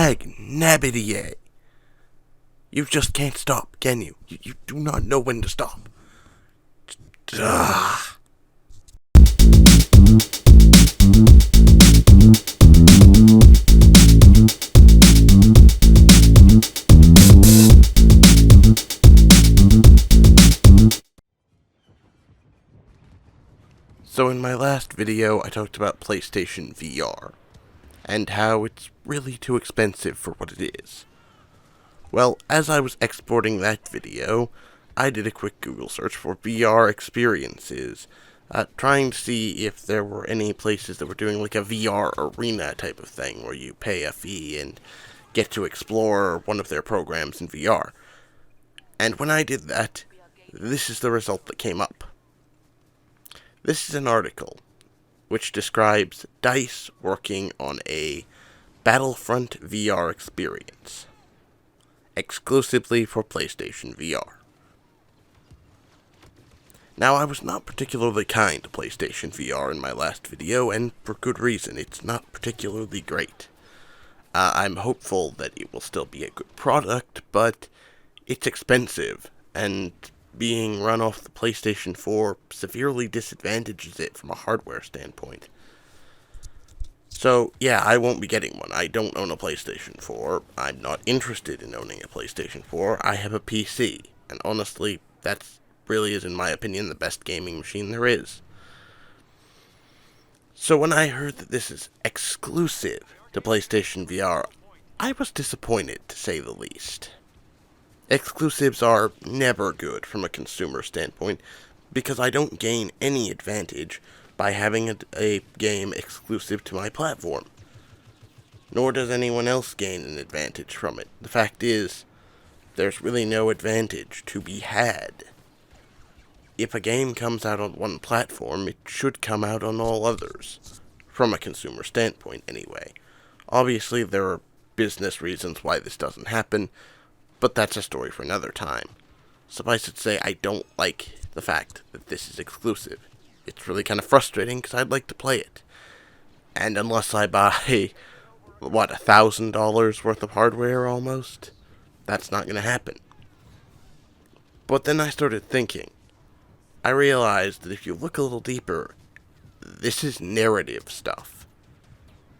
dag nabbity. You just can't stop, can you? You do not know when to stop. Ugh. So in my last video, I talked about PlayStation VR, and how it's really too expensive for what it is. Well, as I was exporting that video, I did a quick Google search for VR experiences, trying to see if there were any places that were doing like a VR arena type of thing, where you pay a fee and get to explore one of their programs in VR. And when I did that, this is the result that came up. This is an article which describes DICE working on a Battlefront VR experience, exclusively for PlayStation VR. Now, I was not particularly kind to PlayStation VR in my last video, and for good reason. It's not particularly great. I'm hopeful that it will still be a good product, but it's expensive, and being run off the PlayStation 4 severely disadvantages it from a hardware standpoint. So, yeah, I won't be getting one. I don't own a PlayStation 4. I'm not interested in owning a PlayStation 4. I have a PC, and honestly, that's really is, in my opinion, the best gaming machine there is. So when I heard that this is exclusive to PlayStation VR, I was disappointed, to say the least. Exclusives are never good from a consumer standpoint, because I don't gain any advantage by having a game exclusive to my platform. Nor does anyone else gain an advantage from it. The fact is, there's really no advantage to be had. If a game comes out on one platform, it should come out on all others. From a consumer standpoint, anyway. Obviously, there are business reasons why this doesn't happen, but that's a story for another time. Suffice it to say, I don't like the fact that this is exclusive. It's really kind of frustrating, because I'd like to play it. And unless I buy, $1,000 worth of hardware almost, that's not going to happen. But then I started thinking. I realized that if you look a little deeper, this is narrative stuff.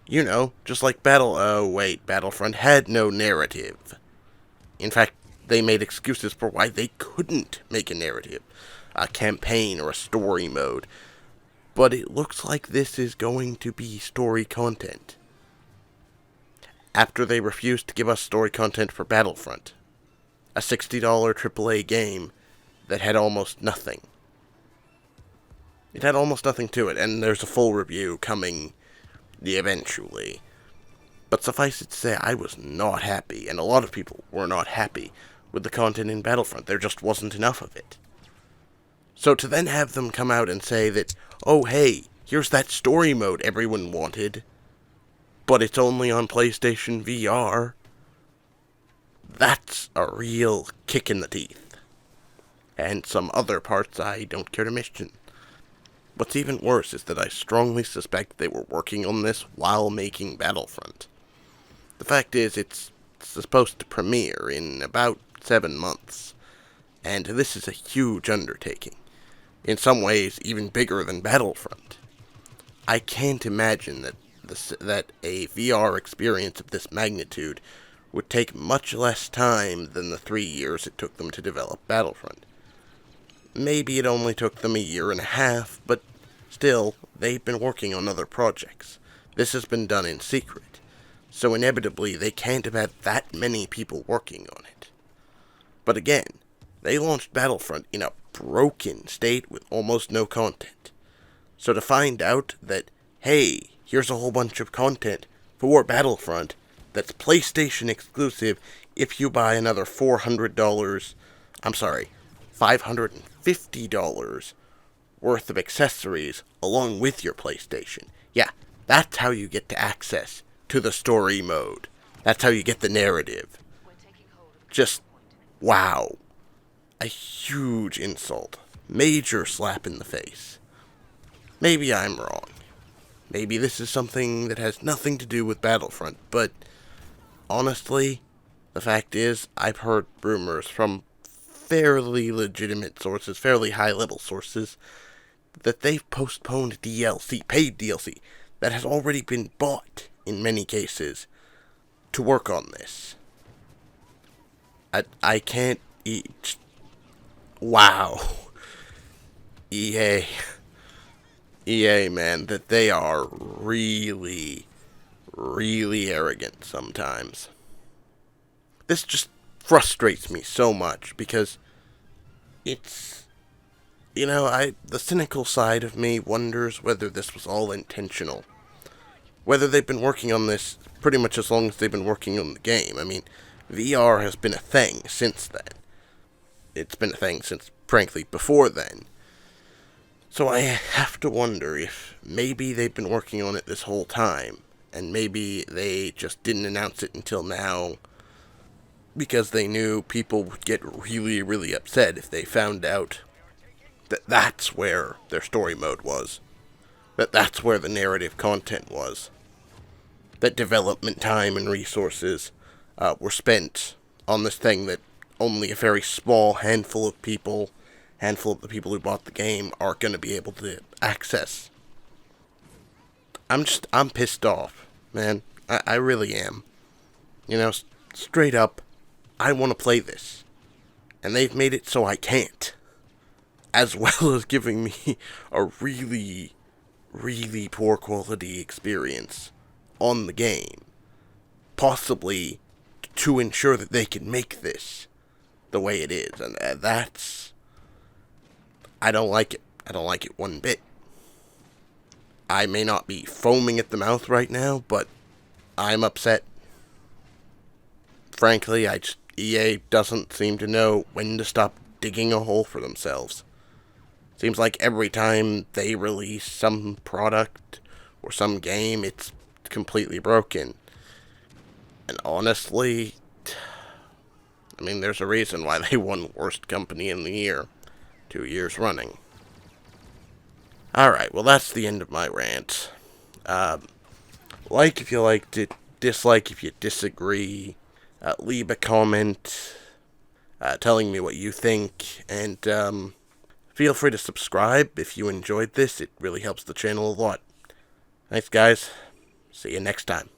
You know, just like Battlefront had no narrative. In fact, they made excuses for why they couldn't make a narrative, a campaign, or a story mode. But it looks like this is going to be story content. After they refused to give us story content for Battlefront, a $60 AAA game that had almost nothing. It had almost nothing to it, and there's a full review coming eventually. But suffice it to say, I was not happy, and a lot of people were not happy with the content in Battlefront. There just wasn't enough of it. So to then have them come out and say that, oh hey, here's that story mode everyone wanted, but it's only on PlayStation VR, that's a real kick in the teeth. And some other parts I don't care to mention. What's even worse is that I strongly suspect they were working on this while making Battlefront. The fact is, it's supposed to premiere in about 7 months, and this is a huge undertaking. In some ways, even bigger than Battlefront. I can't imagine that a VR experience of this magnitude would take much less time than the 3 years it took them to develop Battlefront. Maybe it only took them 1.5 years, but still, they've been working on other projects. This has been done in secret, so inevitably they can't have had that many people working on it. But again, they launched Battlefront in a broken state with almost no content. So to find out that, hey, here's a whole bunch of content for Battlefront that's PlayStation exclusive if you buy another $550 worth of accessories along with your PlayStation. Yeah, that's how you get to access to the story mode. That's how you get the narrative. Just, wow. A huge insult. Major slap in the face. Maybe I'm wrong. Maybe this is something that has nothing to do with Battlefront, but honestly, the fact is, I've heard rumors from fairly legitimate sources, fairly high-level sources, that they've postponed DLC, paid DLC, that has already been bought, in many cases, to work on this. I can't eat. Wow. EA. EA, man, that they are really, really arrogant sometimes. This just frustrates me so much because it's, the cynical side of me wonders whether this was all intentional. Whether they've been working on this pretty much as long as they've been working on the game. I mean, VR has been a thing since then. It's been a thing since, frankly, before then. So I have to wonder if maybe they've been working on it this whole time, and maybe they just didn't announce it until now because they knew people would get really, really upset if they found out that that's where their story mode was. That that's where the narrative content was. That development time and resources were spent on this thing that only a very small handful of the people who bought the game are going to be able to access. I'm pissed off, man. I really am. Straight up, I want to play this. And they've made it so I can't. As well as giving me a really, really poor quality experience on the game. Possibly to ensure that they can make this the way it is. And that's... I don't like it. I don't like it one bit. I may not be foaming at the mouth right now, but I'm upset. Frankly, EA doesn't seem to know when to stop digging a hole for themselves. Seems like every time they release some product or some game, it's completely broken. And honestly, there's a reason why they won Worst Company in the Year 2 years running. Alright, well that's the end of my rant. Like if you liked it, dislike if you disagree, leave a comment telling me what you think, and feel free to subscribe if you enjoyed this. It really helps the channel a lot. Thanks guys, see you next time.